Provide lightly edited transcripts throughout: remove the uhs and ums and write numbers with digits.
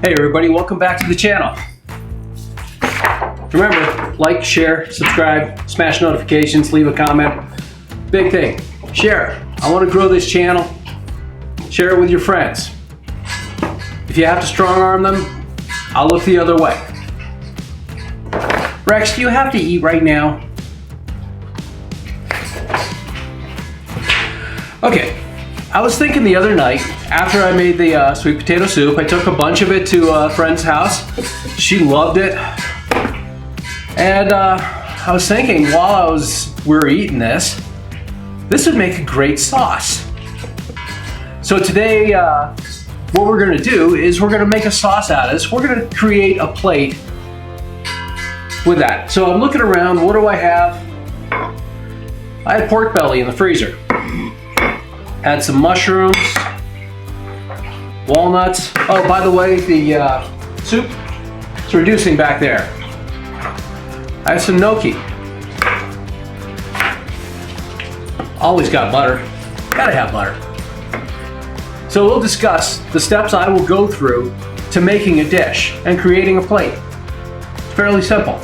Hey everybody, welcome back to the channel. Remember, like, share, subscribe, smash notifications, leave a comment. Big thing, share it. I want to grow this channel. Share it with your friends. If you have to strong arm them, I'll look the other way. Rex, do you have to eat right now? Okay, I was thinking the other night, after I made the sweet potato soup, I took a bunch of it to a friend's house. She loved it. And I was thinking while we were eating this would make a great sauce. So today, what we're gonna do is we're gonna make a sauce out of this. We're gonna create a plate with that. So I'm looking around, what do I have? I had pork belly in the freezer. Had some mushrooms, walnuts. Oh, by the way, the soup is reducing back there. I have some gnocchi. Always got butter. Gotta have butter. So we'll discuss the steps I will go through to making a dish and creating a plate. It's fairly simple.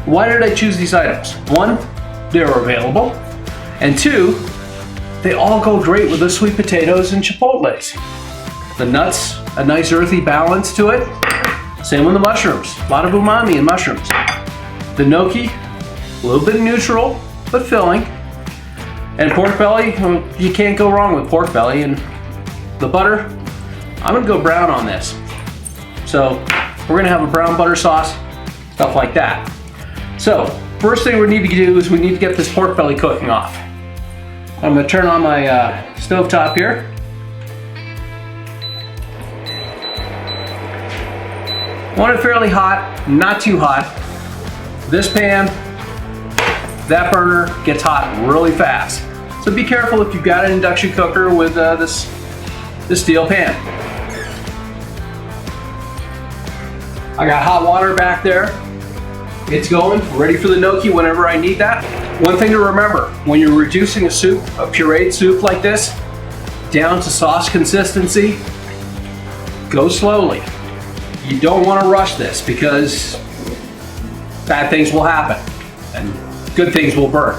Why did I choose these items? One, they were available. And two, they all go great with the sweet potatoes and chipotles. The nuts, a nice earthy balance to it. Same with the mushrooms, a lot of umami in mushrooms. The gnocchi, a little bit neutral, but filling. And pork belly, you can't go wrong with pork belly. And the butter, I'm gonna go brown on this. So we're gonna have a brown butter sauce, stuff like that. So first thing we need to do is we need to get this pork belly cooking off. I'm going to turn on my stovetop here. Want it fairly hot, not too hot. This pan, that burner gets hot really fast. So be careful if you've got an induction cooker with this steel pan. I got hot water back there. It's going, ready for the gnocchi whenever I need that. One thing to remember, when you're reducing a soup, a pureed soup like this, down to sauce consistency, go slowly. You don't want to rush this because bad things will happen and good things will burn.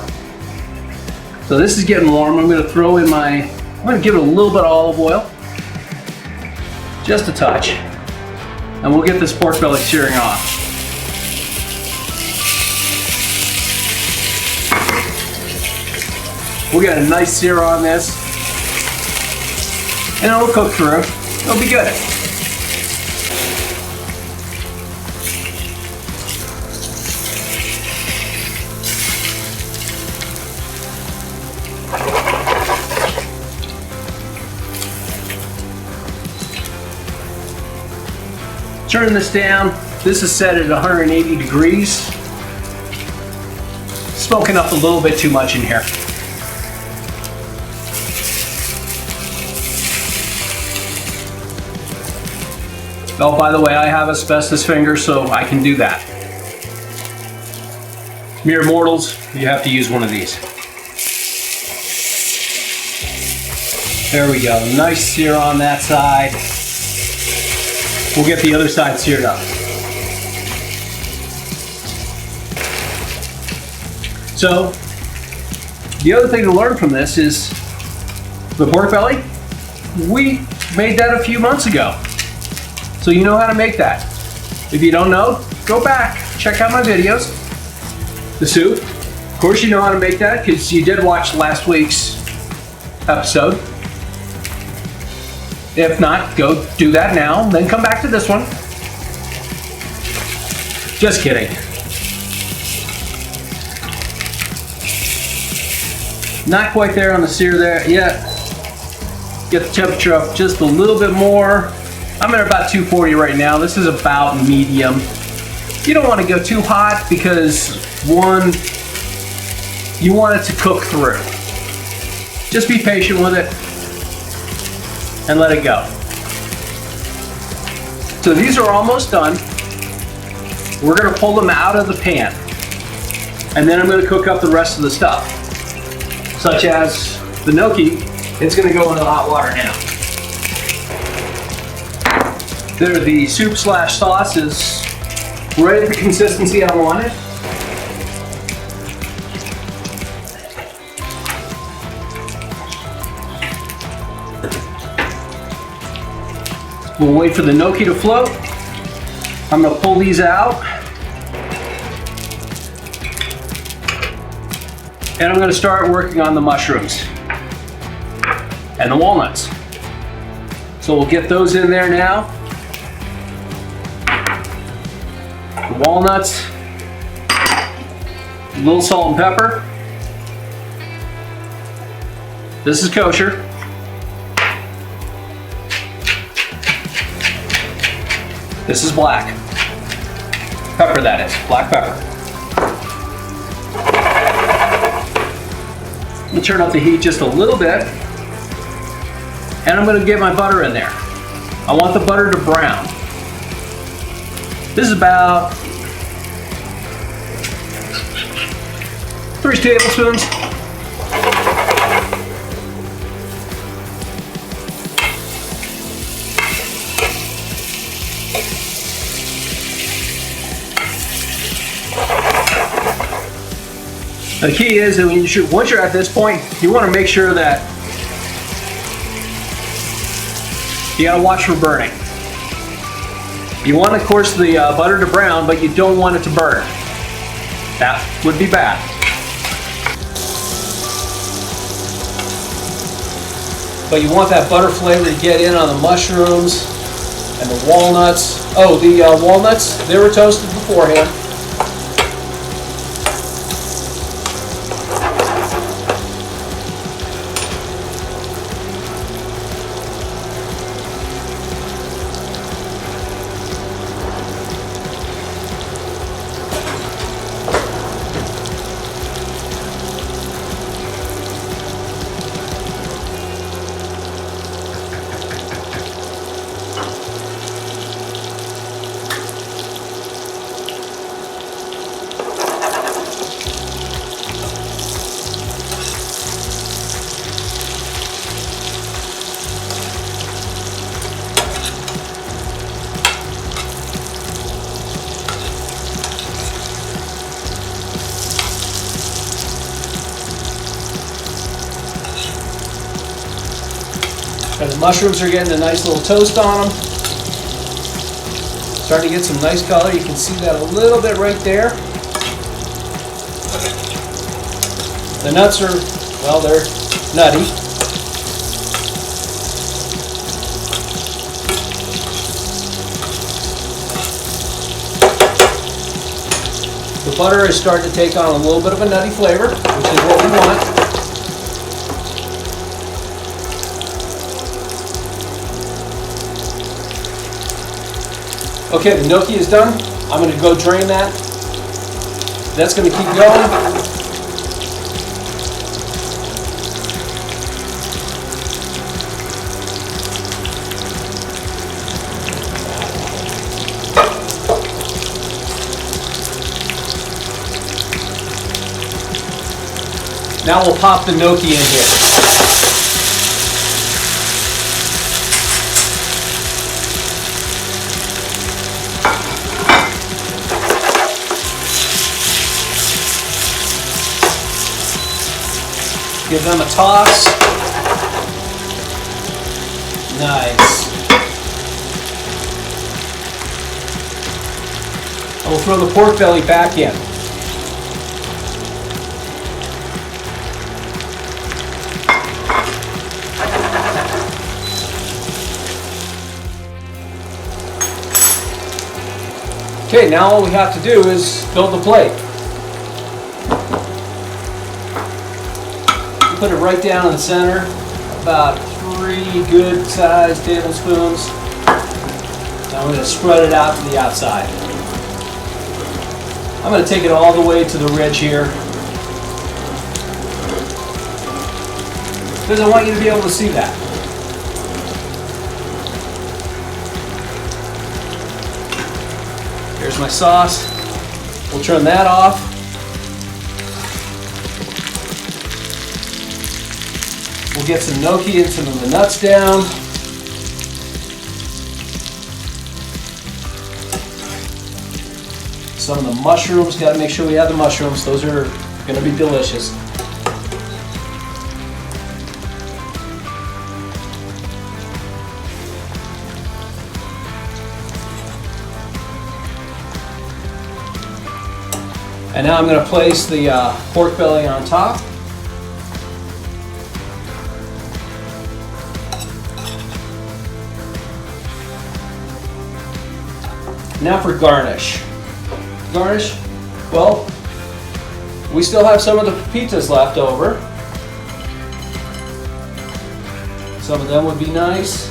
So this is getting warm. I'm going to throw in I'm going to give it a little bit of olive oil, just a touch, and we'll get this pork belly searing off. We'll get a nice sear on this, and it'll cook through. It'll be good. Turn this down. This is set at 180 degrees. Smoking up a little bit too much in here. Oh, by the way, I have asbestos fingers, so I can do that. Mere mortals, you have to use one of these. There we go, nice sear on that side. We'll get the other side seared up. So, the other thing to learn from this is the pork belly. We made that a few months ago. So you know how to make that. If you don't know, go back, check out my videos. The soup, of course you know how to make that because you did watch last week's episode. If not, go do that now, then come back to this one. Just kidding. Not quite there on the sear there yet. Get the temperature up just a little bit more. I'm at about 240 right now. This is about medium. You don't want to go too hot because one, you want it to cook through. Just be patient with it and let it go. So these are almost done. We're going to pull them out of the pan. And then I'm going to cook up the rest of the stuff. Such as the gnocchi, it's going to go into the hot water now. There, the soup slash sauce is right at the consistency I wanted. We'll wait for the gnocchi to float. I'm going to pull these out. And I'm going to start working on the mushrooms and the walnuts. So we'll get those in there now. The walnuts, a little salt and pepper. This is kosher. This is black pepper, that is, black pepper. I'm gonna turn up the heat just a little bit, and I'm gonna get my butter in there. I want the butter to brown. This is about 3 tablespoons. The key is that once you're at this point, you want to make sure that you got to watch for burning. You want, of course, the butter to brown, but you don't want it to burn. That would be bad. But you want that butter flavor to get in on the mushrooms and the walnuts. Oh, the walnuts, they were toasted beforehand. And the mushrooms are getting a nice little toast on them. Starting to get some nice color. You can see that a little bit right there. The nuts are, well, they're nutty. The butter is starting to take on a little bit of a nutty flavor, which is what we want. Okay, the gnocchi is done. I'm going to go drain that. That's going to keep going. Now we'll pop the gnocchi in here. Give them a toss. Nice. I will throw the pork belly back in. Okay, now all we have to do is build the plate. Put it right down in the center, about 3 good sized tablespoons. Now I'm going to spread it out to the outside. I'm going to take it all the way to the ridge here, because I want you to be able to see that. Here's my sauce. We'll turn that off. We'll get some gnocchi and some of the nuts down. some of the mushrooms. Got to make sure we have the mushrooms. Those are going to be delicious. And now I'm going to place the pork belly on top. Now for garnish. Garnish, well, we still have some of the pepitas left over. Some of them would be nice.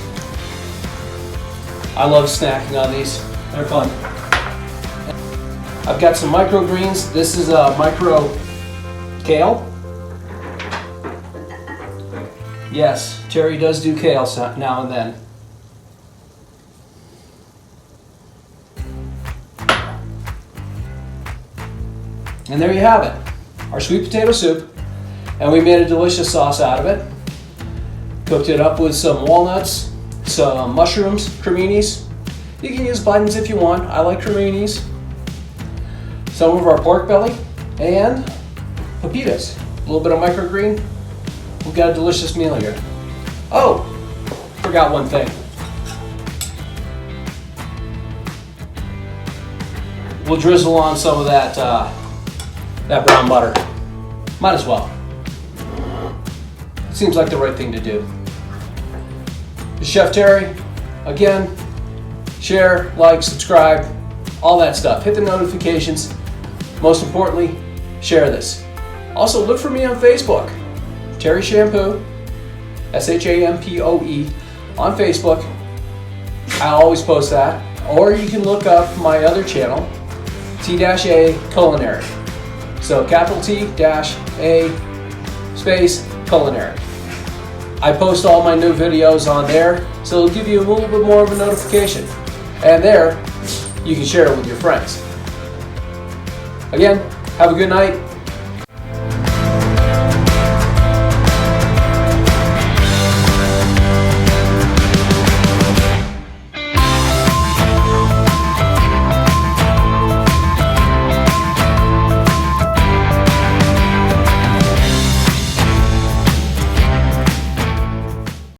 I love snacking on these. They're fun. I've got some microgreens. This is a micro kale. Yes, Terry does do kale now and then. And there you have it, our sweet potato soup. And we made a delicious sauce out of it. Cooked it up with some walnuts, some mushrooms, creminis. You can use buttons if you want. I like creminis. Some of our pork belly and pepitas. A little bit of microgreen. We've got a delicious meal here. Oh, forgot one thing. We'll drizzle on some of that brown butter. Might as well. Seems like the right thing to do. Chef Terry, again, share, like, subscribe, all that stuff. Hit the notifications. Most importantly, share this. Also, look for me on Facebook. Terry Shampoo, SHAMPOE, on Facebook. I always post that. Or you can look up my other channel, T-A Culinary. So capital T-A space culinary. I post all my new videos on there, so it'll give you a little bit more of a notification. And there, you can share it with your friends. Again, have a good night.